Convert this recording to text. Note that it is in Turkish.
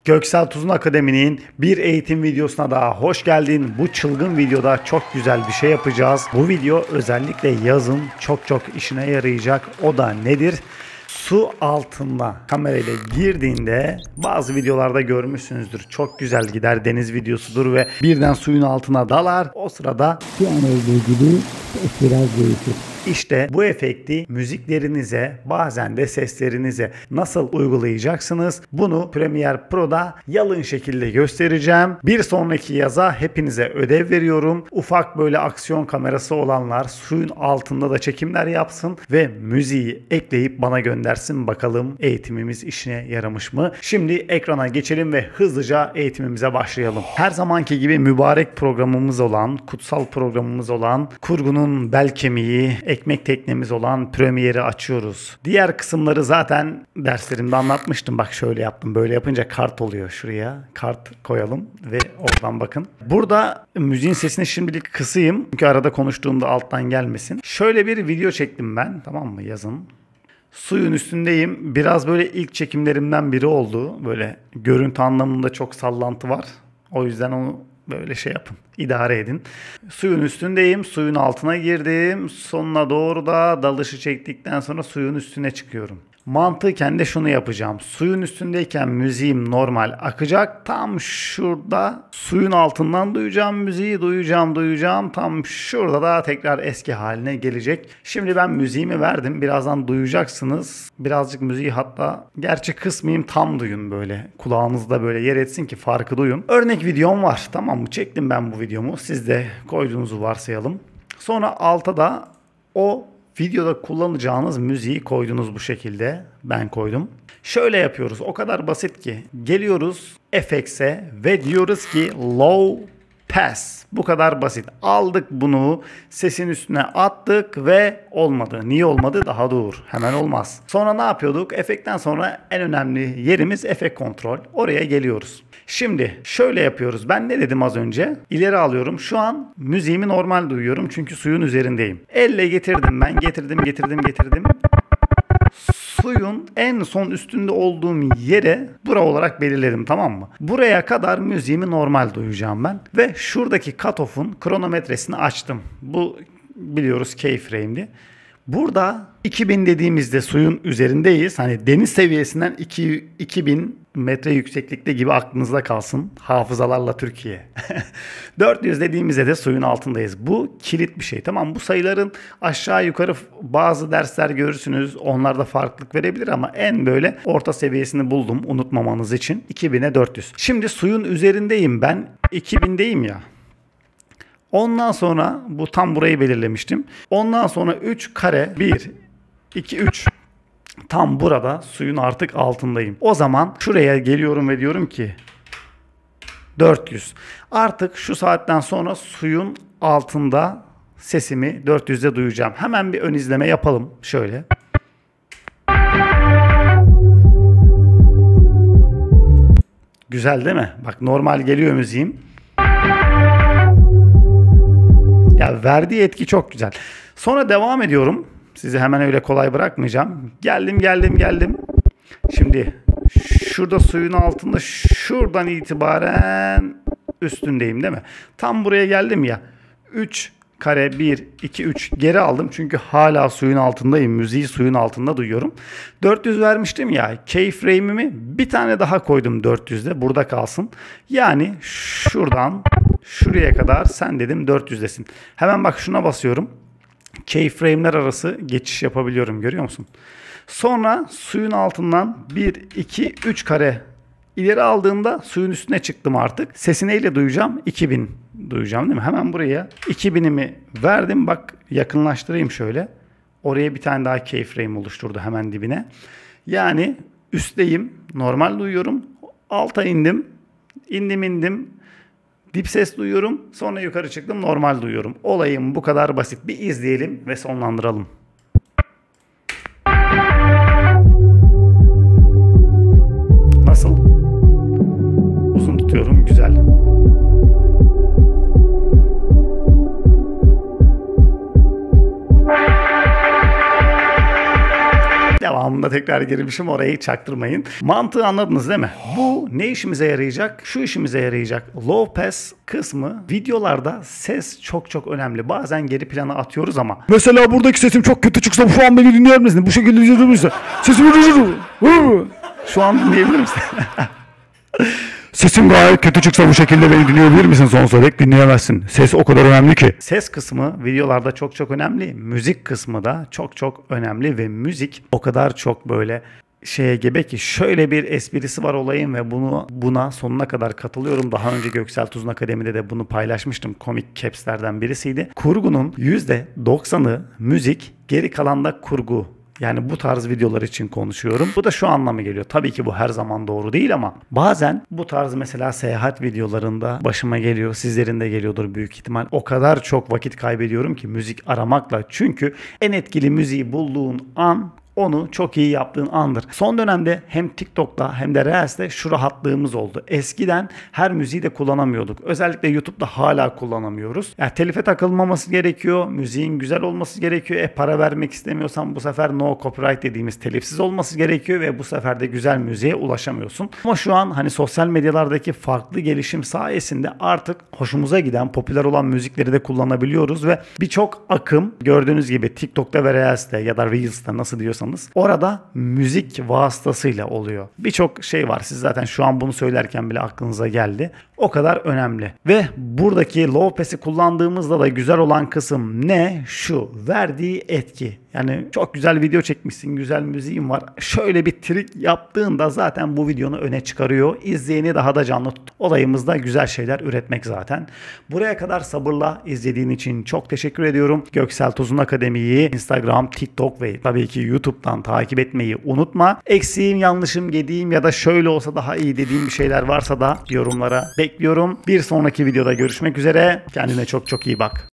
Göksel Tuzun Akademi'nin bir eğitim videosuna daha hoş geldin. Bu çılgın videoda çok güzel bir şey yapacağız. Bu video özellikle yazın çok işine yarayacak. O da nedir? Su altına kamerayla girdiğinde bazı videolarda görmüşsünüzdür. Çok güzel gider, deniz videosudur ve birden suyun altına dalar. O sırada şu an olduğu gibi biraz değişir. İşte bu efekti müziklerinize, bazen de seslerinize nasıl uygulayacaksınız? Bunu Premiere Pro'da yalın şekilde göstereceğim. Bir sonraki yaza hepinize ödev veriyorum. Ufak böyle aksiyon kamerası olanlar suyun altında da çekimler yapsın ve müziği ekleyip bana göndersin. Bakalım eğitimimiz işine yaramış mı? Şimdi ekrana geçelim ve hızlıca eğitimimize başlayalım. Her zamanki gibi mübarek programımız olan, kutsal programımız olan, kurgunun bel kemiği, ekmek teknemiz olan Premiere'i açıyoruz. Diğer kısımları zaten derslerimde anlatmıştım. Bak şöyle yaptım. Böyle yapınca kart oluyor. Şuraya kart koyalım ve oradan bakın. Burada müziğin sesini şimdilik kısayım. Çünkü arada konuştuğumda alttan gelmesin. Şöyle bir video çektim ben. Tamam mı? Yazın. Suyun üstündeyim. Biraz böyle ilk çekimlerimden biri oldu. Böyle görüntü anlamında çok sallantı var. O yüzden onu böyle şey yapın. İdare edin. Suyun üstündeyim. Suyun altına girdim. Sonuna doğru da dalışı çektikten sonra suyun üstüne çıkıyorum. Mantıken de şunu yapacağım. Suyun üstündeyken müziğim normal akacak. Tam şurada suyun altından duyacağım müziği. Duyacağım. Tam şurada da tekrar eski haline gelecek. Şimdi ben müziğimi verdim. Birazdan duyacaksınız. Birazcık müziği hatta gerçi kısmayayım, tam duyun böyle. Kulağınızda böyle yer etsin ki farkı duyun. Örnek videom var. Tamam mı? Çektim ben bu videomu. Siz de koyduğunuzu varsayalım. Sonra alta da o videoda kullanacağınız müziği koydunuz bu şekilde. Ben koydum. Şöyle yapıyoruz. O kadar basit ki. Geliyoruz FX'e ve diyoruz ki low pass. Bu kadar basit. Aldık bunu, sesin üstüne attık ve olmadı. Niye olmadı? Daha dur. Hemen olmaz. Sonra ne yapıyorduk? Efektten sonra en önemli yerimiz efekt kontrol. Oraya geliyoruz. Şimdi şöyle yapıyoruz. Ben ne dedim az önce? İleri alıyorum. Şu an müziğimi normal duyuyorum. Çünkü suyun üzerindeyim. Elle getirdim ben. Getirdim. Suyun en son üstünde olduğum yere bura olarak belirledim, tamam mı? Buraya kadar müziğimi normal duyacağım ben. Ve şuradaki cutoff'un kronometresini açtım. Bu biliyoruz keyframe'di. Burada 2000 dediğimizde suyun üzerindeyiz. Hani deniz seviyesinden 2000 metre yükseklikte gibi aklınızda kalsın. Hafızalarla Türkiye. 400 dediğimizde de suyun altındayız. Bu kilit bir şey. Tamam, bu sayıların aşağı yukarı bazı dersler görürsünüz. Onlarda farklılık verebilir ama en böyle orta seviyesini buldum unutmamanız için. 2000'e 400. Şimdi suyun üzerindeyim ben. 2000'deyim ya. Ondan sonra bu tam burayı belirlemiştim. Ondan sonra 3 kare 1, 2, 3. Tam burada suyun artık altındayım. O zaman şuraya geliyorum ve diyorum ki 400. Artık şu saatten sonra suyun altında sesimi 400'de duyacağım. Hemen bir ön izleme yapalım. Şöyle. Güzel değil mi? Bak normal geliyor müziğim. Ya verdiği etki çok güzel. Sonra devam ediyorum. Sizi hemen öyle kolay bırakmayacağım. Geldim. Şimdi şurada suyun altında şuradan itibaren üstündeyim değil mi? Tam buraya geldim ya. 3 kare 1, 2, 3 geri aldım. Çünkü hala suyun altındayım. Müziği suyun altında duyuyorum. 400 vermiştim ya. Keyframe'imi bir tane daha koydum 400'de. Burada kalsın. Yani şuradan şuraya kadar sen dedim 400'desin. Hemen bak şuna basıyorum. Keyframe'ler arası geçiş yapabiliyorum, görüyor musun? Sonra suyun altından 1, 2, 3 kare ileri aldığımda suyun üstüne çıktım artık. Sesi neyle duyacağım? 2000 duyacağım değil mi? Hemen buraya 2000'imi verdim. Bak yakınlaştırayım şöyle. Oraya bir tane daha keyframe oluşturdu hemen dibine. Yani üstteyim. Normal duyuyorum. Alta indim. İndim. Dip ses duyuyorum. Sonra yukarı çıktım. Normal duyuyorum. Olayım bu kadar basit. Bir izleyelim ve sonlandıralım. Nasıl? Uzun tutuyorum. Güzel. sonunda tekrar girmişim, orayı çaktırmayın. Mantığı anladınız değil mi? Bu ne işimize yarayacak? Şu işimize yarayacak. Low pass kısmı videolarda ses çok önemli. Bazen geri plana atıyoruz ama. Mesela buradaki sesim çok kötü çıksa şu an beni dinler misin? Bu şekilde dinler misin? Sesimi şu an dinleyebilir misin? Sesim gayet kötü çıksa bu şekilde beni dinleyebilir misin? Sonsuza dek dinleyemezsin. Ses o kadar önemli ki. Ses kısmı videolarda çok önemli. Müzik kısmı da çok önemli ve müzik o kadar çok böyle şeye gebe ki, şöyle bir esprisi var olayın ve buna sonuna kadar katılıyorum. Daha önce Göksel Tuzun Akademi'de de bunu paylaşmıştım. Komik caps'lerden birisiydi. Kurgunun %90'ı müzik, geri kalan da kurgu. Yani bu tarz videolar için konuşuyorum. Bu da şu anlama geliyor. Tabii ki bu her zaman doğru değil ama bazen bu tarz mesela seyahat videolarında başıma geliyor. Sizlerin de geliyordur büyük ihtimal. O kadar çok vakit kaybediyorum ki müzik aramakla. Çünkü en etkili müziği bulduğun an onu çok iyi yaptığın andır. Son dönemde hem TikTok'ta hem de Reels'te şu rahatlığımız oldu. Eskiden her müziği de kullanamıyorduk. Özellikle YouTube'da hala kullanamıyoruz. Yani telife takılmaması gerekiyor. Müziğin güzel olması gerekiyor. Para vermek istemiyorsan bu sefer no copyright dediğimiz telifsiz olması gerekiyor ve bu sefer de güzel müziğe ulaşamıyorsun. Ama şu an hani sosyal medyalardaki farklı gelişim sayesinde artık hoşumuza giden, popüler olan müzikleri de kullanabiliyoruz ve birçok akım gördüğünüz gibi TikTok'ta ve Reels'te ya da Reels'te nasıl diyorsanız orada müzik vasıtasıyla oluyor. Birçok şey var. Siz zaten şu an bunu söylerken bile aklınıza geldi. O kadar önemli. Ve buradaki low pass'i kullandığımızda da güzel olan kısım ne? Şu verdiği etki. Yani çok güzel video çekmişsin, güzel müziğin var. Şöyle bir trik yaptığında zaten bu videonu öne çıkarıyor. İzleyeni daha da canlı tut. Olayımız da güzel şeyler üretmek zaten. Buraya kadar sabırla izlediğin için çok teşekkür ediyorum. Göksel Tuzun Akademi'yi Instagram, TikTok ve tabii ki YouTube'dan takip etmeyi unutma. Eksiğim, yanlışım, gediğim ya da şöyle olsa daha iyi dediğim bir şeyler varsa da yorumlara bekliyorum. Bir sonraki videoda görüşmek üzere. Kendine çok iyi bak.